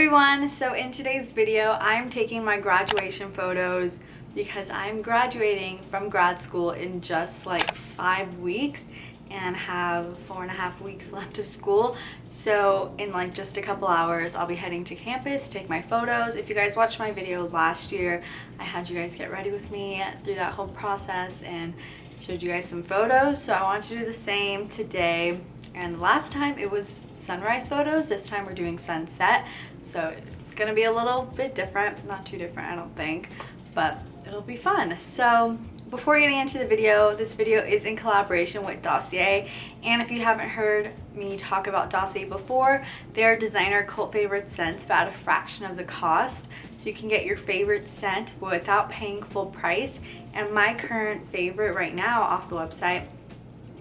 everyone! So in today's video, I'm taking my graduation photos because I'm graduating from grad school in just like 5 weeks and have 4.5 weeks left of school. So in like just a couple hours, I'll be heading to campus, take my photos. If you guys watched my video last year, I had you guys get ready with me through that whole process and showed you guys some photos. So I want to do the same today. And last time it was sunrise photos. This time we're doing sunset. So it's gonna be a little bit different. Not too different, I don't think, but it'll be fun. So before getting into the video, this video is in collaboration with Dossier. And if you haven't heard me talk about Dossier before, they're designer cult favorite scents but at a fraction of the cost. So you can get your favorite scent without paying full price. And my current favorite right now off the website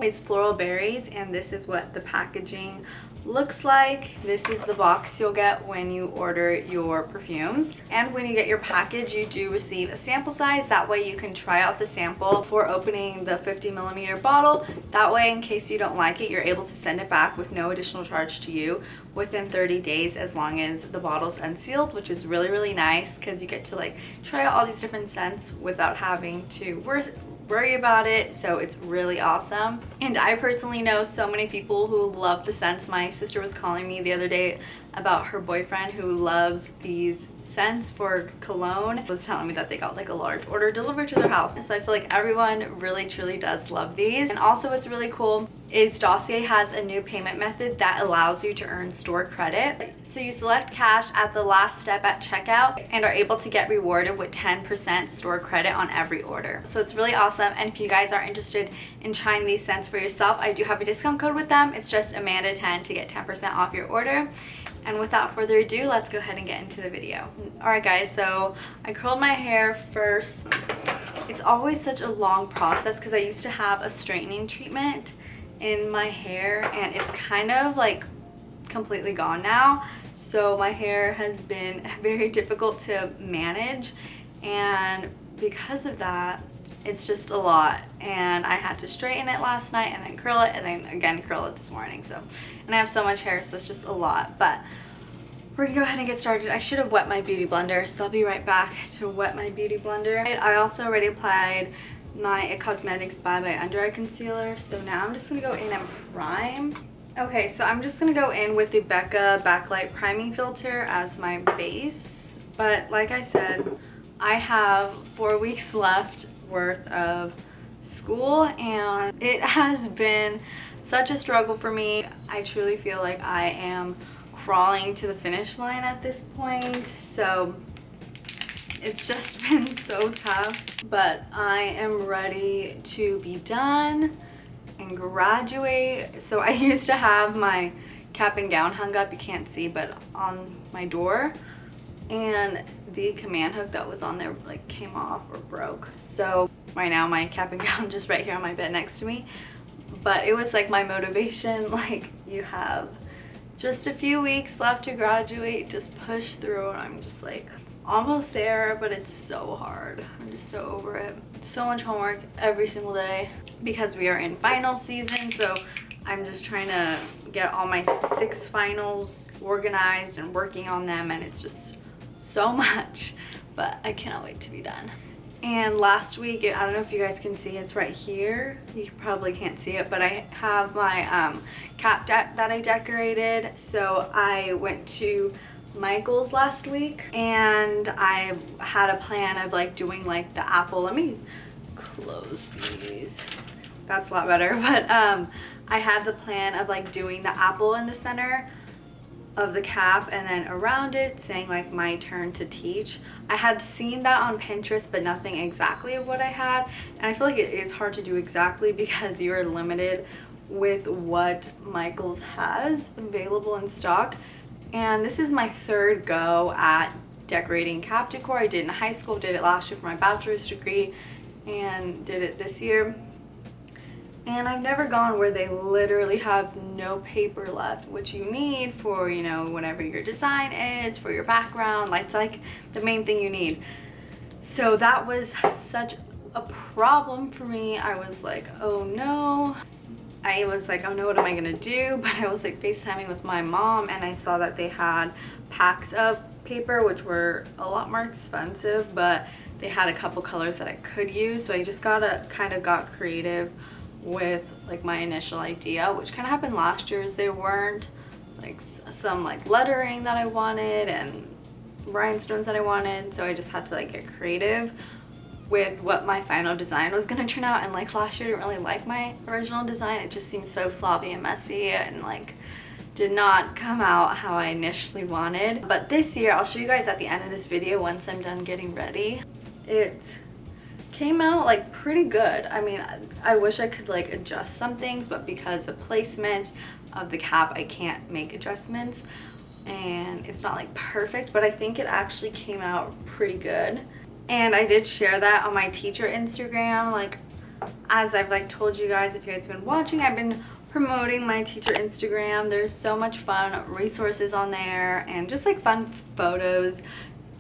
is Floral Berries, and this is what the packaging looks like. This is the box you'll get when you order your perfumes, and when you get your package you do receive a sample size. That way you can try out the sample before opening the 50ml bottle. That way, in case you don't like it, you're able to send it back with no additional charge to you within 30 days as long as the bottle's unsealed, which is really nice because you get to like try out all these different scents without having to worry about it. So it's really awesome. And I personally know so many people who love the scents. My sister was calling me the other day about her boyfriend who loves these scents for cologne. Was telling me that they got like a large order delivered to their house. And so I feel like everyone really truly does love these. And also what's really cool is Dossier has a new payment method that allows you to earn store credit. So you select cash at the last step at checkout and are able to get rewarded with 10% store credit on every order. So it's really awesome. And if you guys are interested in trying these scents for yourself, I do have a discount code with them. It's just Amanda10 to get 10% off your order. And without further ado, let's go ahead and get into the video. Alright guys, so I curled my hair first. It's always such a long process because I used to have a straightening treatment in my hair and it's kind of like completely gone now. So my hair has been very difficult to manage, and because of that, it's just a lot. And I had to straighten it last night and then curl it and then again curl it this morning. So, and I have so much hair, so it's just a lot. But we're gonna go ahead and get started. I should have wet my beauty blender, so I'll be right back to wet my beauty blender. I also already applied my It Cosmetics Bye Bye Under Eye Concealer. So now I'm just gonna go in and prime. Okay, so I'm just gonna go in with the Becca Backlight Priming Filter as my base. But like I said, I have 4 weeks left worth of school and it has been such a struggle for me. I truly feel like I am crawling to the finish line at this point. So it's just been so tough, but I am ready to be done and graduate. So I used to have my cap and gown hung up, you can't see, but on my door, and the command hook that was on there like came off or broke. So right now my cap and gown just right here on my bed next to me. But it was like my motivation, like, you have just a few weeks left to graduate, just push through. And I'm just like almost there, but it's so hard. I'm just so over it. So much homework every single day because we are in final season. So I'm just trying to get all my 6 finals organized and working on them, and it's just so much, but I cannot wait to be done. And last week, I don't know if you guys can see, it's right here. You probably can't see it, but I have my cap that I decorated. So I went to Michael's last week and I had a plan of like doing like the apple. Let me close these. That's a lot better. But I had the plan of like doing the apple in the center of the cap and then around it saying like my turn to teach. I had seen that on Pinterest, but nothing exactly of what I had, and I feel like it is hard to do exactly because you are limited with what Michael's has available in stock. And this is my 3rd go at decorating cap decor. I did it in high school, did it last year for my bachelor's degree, and did it this year. And I've never gone where they literally have no paper left, which you need for, you know, whatever your design is, for your background. Like, it's like the main thing you need. So that was such a problem for me. I was like, oh no. I was like, oh no, what am I gonna do? But I was like FaceTiming with my mom, and I saw that they had packs of paper, which were a lot more expensive, but they had a couple colors that I could use. So I just got creative with like my initial idea, which kind of happened last year. Is there weren't like some like lettering that I wanted and rhinestones that I wanted, so I just had to like get creative with what my final design was gonna turn out. And like last year I didn't really like my original design. It just seemed so sloppy and messy and like did not come out how I initially wanted. But this year, I'll show you guys at the end of this video once I'm done getting ready. It came out like pretty good. I mean, I wish I could like adjust some things, but because of placement of the cap, I can't make adjustments, and it's not like perfect, but I think it actually came out pretty good. And I did share that on my teacher Instagram. Like, as I've like told you guys, if you guys have been watching, I've been promoting my teacher Instagram. There's so much fun resources on there and just like fun photos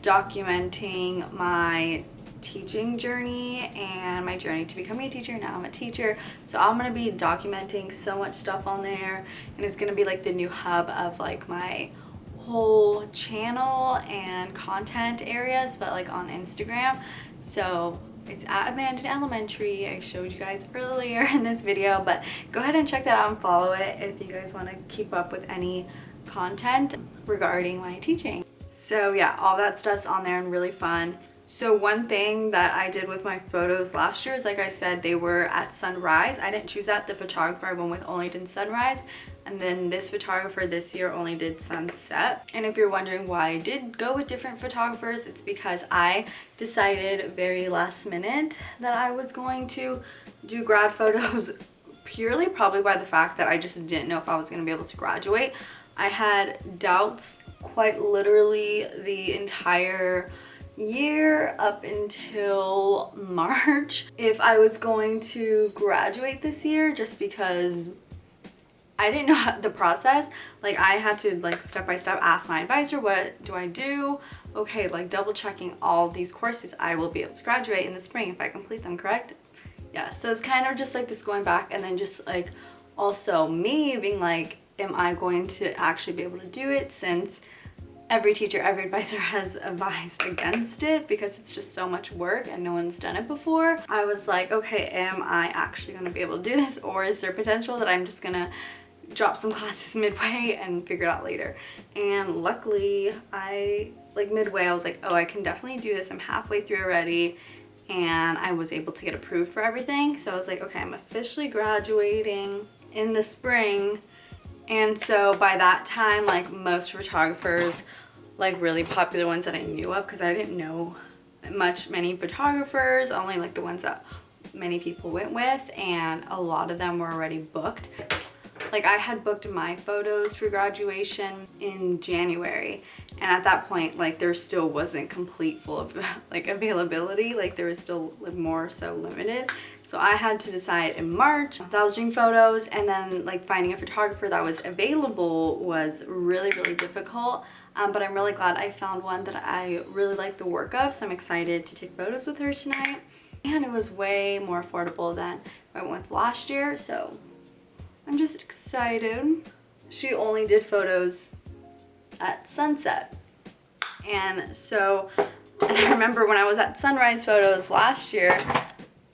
documenting my teaching journey and my journey to becoming a teacher. Now I'm a teacher, so I'm gonna be documenting so much stuff on there, and it's gonna be like the new hub of like my whole channel and content areas, but like on Instagram. So it's at Amanda Elementary. I showed you guys earlier in this video, but go ahead and check that out and follow it if you guys want to keep up with any content regarding my teaching. So yeah, all that stuff's on there and really fun. So one thing that I did with my photos last year is, like I said, they were at sunrise. I didn't choose that. The photographer I went with only did sunrise, and then this photographer this year only did sunset. And if you're wondering why I did go with different photographers, it's because I decided very last minute that I was going to do grad photos purely probably by the fact that I just didn't know if I was going to be able to graduate. I had doubts quite literally the entire year up until March if I was going to graduate this year, just because I didn't know the process. Like, I had to like step by step ask my advisor, what do I do? Okay, like double checking all these courses I will be able to graduate in the spring if I complete them, correct? Yeah, so it's kind of just like this going back, and then just like also me being like, am I going to actually be able to do it, since every teacher, every advisor has advised against it because it's just so much work and no one's done it before. I was like, okay, am I actually going to be able to do this, or is there potential that I'm just gonna drop some classes midway and figure it out later? And luckily, midway I was like, oh, I can definitely do this. I'm halfway through already, and I was able to get approved for everything. So I was like, okay, I'm officially graduating in the spring. And so by that time, like most photographers, like really popular ones that I knew of, because I didn't know many photographers, only like the ones that many people went with, and a lot of them were already booked. Like, I had booked my photos for graduation in January, and at that point, like, there still wasn't complete full of like availability. Like, there was still more so limited. So I had to decide in March if I was doing photos, and then like finding a photographer that was available was really, really difficult. But I'm really glad I found one that I really like the work of, so I'm excited to take photos with her tonight. And it was way more affordable than I went with last year, so I'm just excited. She only did photos at sunset. And so, and I remember when I was at sunrise photos last year,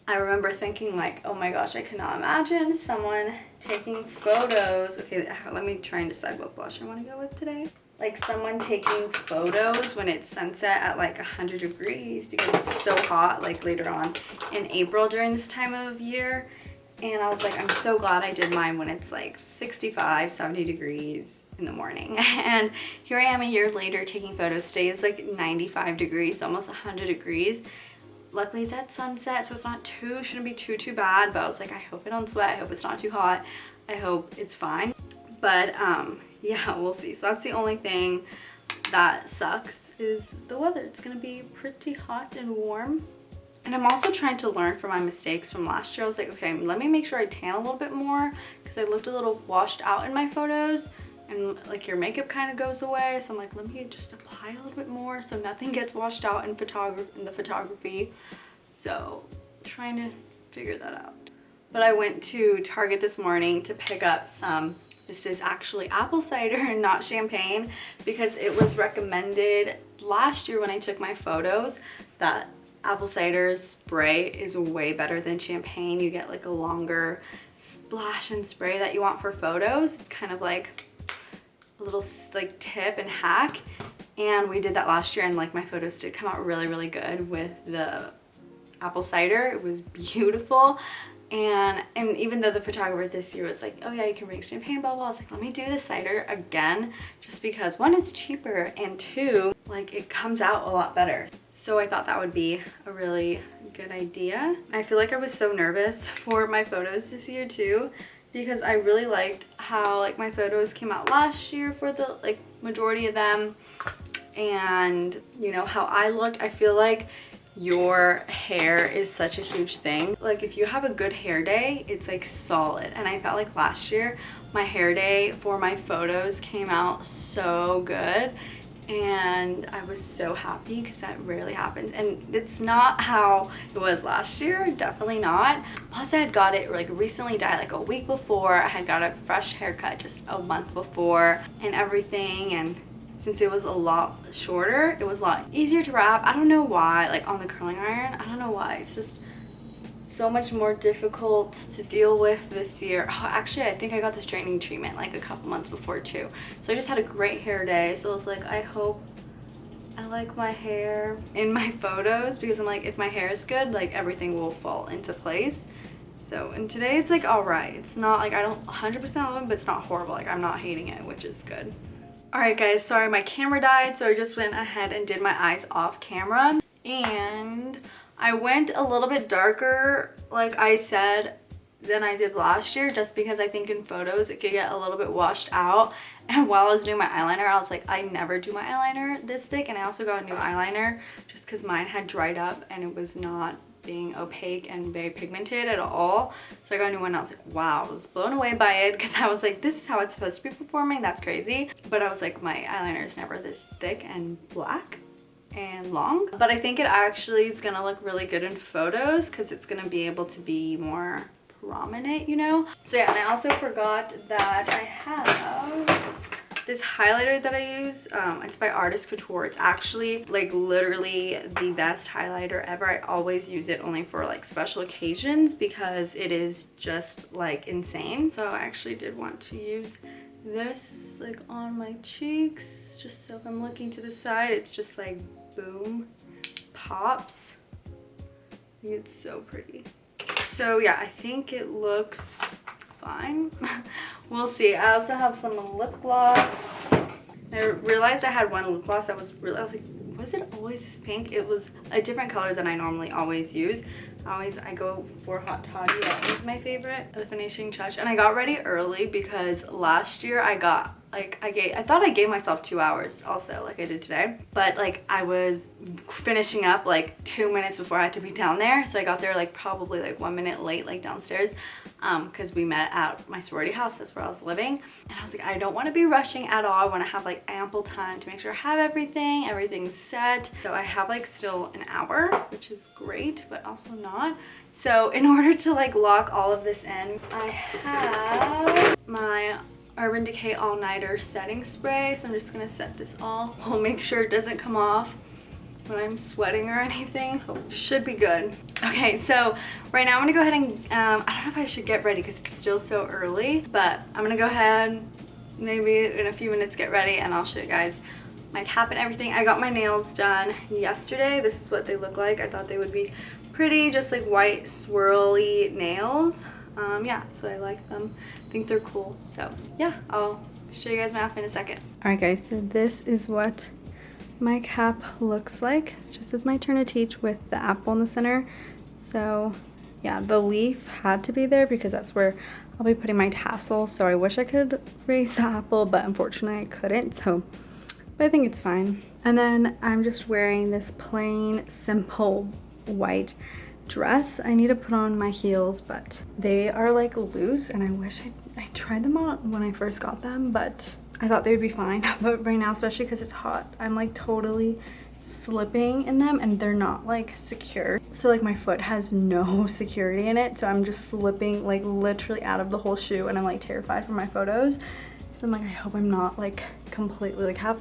I remember thinking like, oh my gosh, I cannot imagine someone taking photos. Okay, let me try and decide what blush I want to go with today. Like, someone taking photos when it's sunset at like 100 degrees, because it's so hot like later on in April during this time of year. And I was like, I'm so glad I did mine when it's like 65, 70 degrees in the morning. And here I am a year later taking photos. Today is like 95 degrees, almost 100 degrees. Luckily it's at sunset, so it's not shouldn't be too bad, but I was like, I hope I don't sweat, I hope it's not too hot, I hope it's fine. But yeah, we'll see. So that's the only thing that sucks, is the weather. It's gonna be pretty hot and warm. And I'm also trying to learn from my mistakes from last year. I was like, okay, let me make sure I tan a little bit more, because I looked a little washed out in my photos, and like your makeup kind of goes away. So I'm like, let me just apply a little bit more so nothing gets washed out in the photography. So trying to figure that out. but I went to Target this morning to pick up some, this is actually apple cider and not champagne, because it was recommended last year when I took my photos that apple cider spray is way better than champagne. You get like a longer splash and spray that you want for photos. It's kind of like a little like tip and hack, and we did that last year, and like my photos did come out really, really good with the apple cider. It was beautiful. And even though the photographer this year was like, oh yeah, you can bring champagne, blah, blah, I was like, let me do the cider again, just because one, it's cheaper, and two, like it comes out a lot better. So I thought that would be a really good idea. I feel like I was so nervous for my photos this year too, because I really liked how like my photos came out last year for the like majority of them, and you know how I looked. I feel like your hair is such a huge thing. Like if you have a good hair day, it's like solid, and I felt like last year my hair day for my photos came out so good, and I was so happy because that rarely happens, and it's not how it was last year, definitely not. Plus I had got it like recently dyed like a week before. I had got a fresh haircut just a month before and everything, and since it was a lot shorter, it was a lot easier to wrap. I don't know why, like on the curling iron, I don't know why. It's just so much more difficult to deal with this year. Oh, actually, I think I got the straightening treatment like a couple months before too. So I just had a great hair day. So I was like, I hope I like my hair in my photos, because I'm like, if my hair is good, like everything will fall into place. So, and today it's like all right. It's not like I don't 100% love it, but it's not horrible. Like I'm not hating it, which is good. Alright guys, sorry my camera died, so I just went ahead and did my eyes off camera. And I went a little bit darker, like I said, than I did last year, just because I think in photos it could get a little bit washed out. And while I was doing my eyeliner, I was like, I never do my eyeliner this thick. And I also got a new eyeliner just because mine had dried up and it was not being opaque and very pigmented at all. So I got a new one and I was like, wow, I was blown away by it, because I was like, this is how it's supposed to be performing. That's crazy. But I was like, my eyeliner is never this thick and black and long. But I think it actually is gonna look really good in photos, because it's gonna be able to be more prominent, you know? So yeah, and I also forgot that I have this highlighter that I use. It's by Artist Couture. It's actually like literally the best highlighter ever. I always use it only for like special occasions, because it is just like insane. So I actually did want to use this like on my cheeks, just so if I'm looking to the side, it's just like boom, pops. I think it's so pretty. So yeah, I think it looks fine. We'll see. I also have some lip gloss. I realized I had one lip gloss that was really, I was like, was it always this pink? It was a different color than I normally always use. I go for Hot Toddy. That was my favorite, the finishing touch. And I got ready early because last year I got like, I thought I gave myself 2 hours also, like I did today. But like I was finishing up like 2 minutes before I had to be down there. So I got there like probably like 1 minute late, like downstairs. Because we met at my sorority house. That's where I was living. And I was like, I don't want to be rushing at all. I want to have like ample time to make sure I have everything's set. So I have like still an hour, which is great, but also not. So in order to like lock all of this in, I have my Urban Decay All Nighter setting spray. So I'm just gonna set this all. We'll make sure it doesn't come off when I'm sweating or anything. Should be good. Okay, so right now I'm gonna go ahead and I don't know if I should get ready because it's still so early, but I'm gonna go ahead, maybe in a few minutes get ready, and I'll show you guys my cap and everything. I got my nails done yesterday. This is what they look like. I thought they would be pretty, just like white swirly nails. Yeah, so I like them. I think they're cool. So yeah, I'll show you guys my outfit in a second. All right guys, so this is what my cap looks like. It's just as my turn to teach with the apple in the center. So yeah, the leaf had to be there because that's where I'll be putting my tassel. So I wish I could raise the apple, but unfortunately I couldn't. So, but I think it's fine. And then I'm just wearing this plain, simple white dress. I need to put on my heels, but they are like loose, and I wish I tried them on when I first got them, but I thought they would be fine. But right now, especially because it's hot, I'm like totally slipping in them and they're not like secure. So like my foot has no security in it. So I'm just slipping like literally out of the whole shoe and I'm like terrified for my photos. So I'm like, I hope I'm not like completely like half,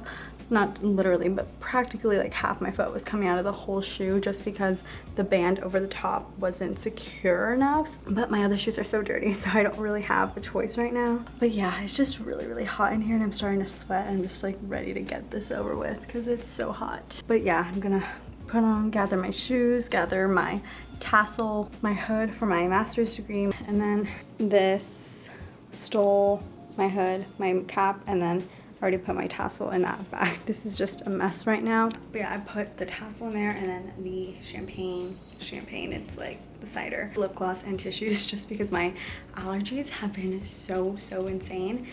not literally, but practically like half my foot was coming out of the whole shoe just because the band over the top wasn't secure enough. But my other shoes are so dirty, so I don't really have a choice right now. But yeah, it's just really, really hot in here and I'm starting to sweat. I'm just like ready to get this over with because it's so hot. But yeah, I'm gonna gather my shoes, gather my tassel, my hood for my master's degree, and then this stole, my hood, my cap, and then already put my tassel in that bag. This is just a mess right now. But yeah, I put the tassel in there and then the champagne, it's like the cider, lip gloss and tissues just because my allergies have been so insane.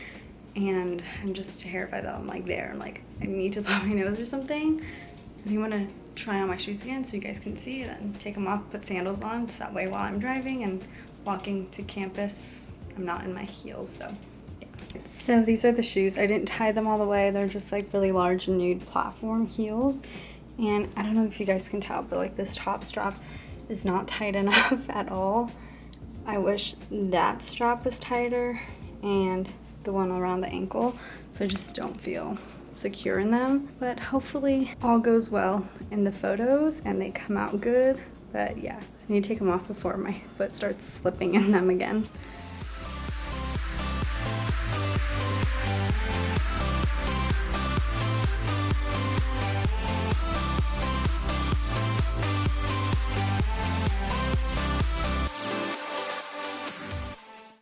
And I'm just terrified that I'm like there. I'm like, I need to blow my nose or something. If you want to try on my shoes again so you guys can see it and take them off, put sandals on so that way while I'm driving and walking to campus, I'm not in my heels, so. So these are the shoes. I didn't tie them all the way. They're just like really large nude platform heels. And I don't know if you guys can tell, but like this top strap is not tight enough at all. I wish that strap was tighter and the one around the ankle. So I just don't feel secure in them. But hopefully all goes well in the photos and they come out good. But yeah, I need to take them off before my foot starts slipping in them again.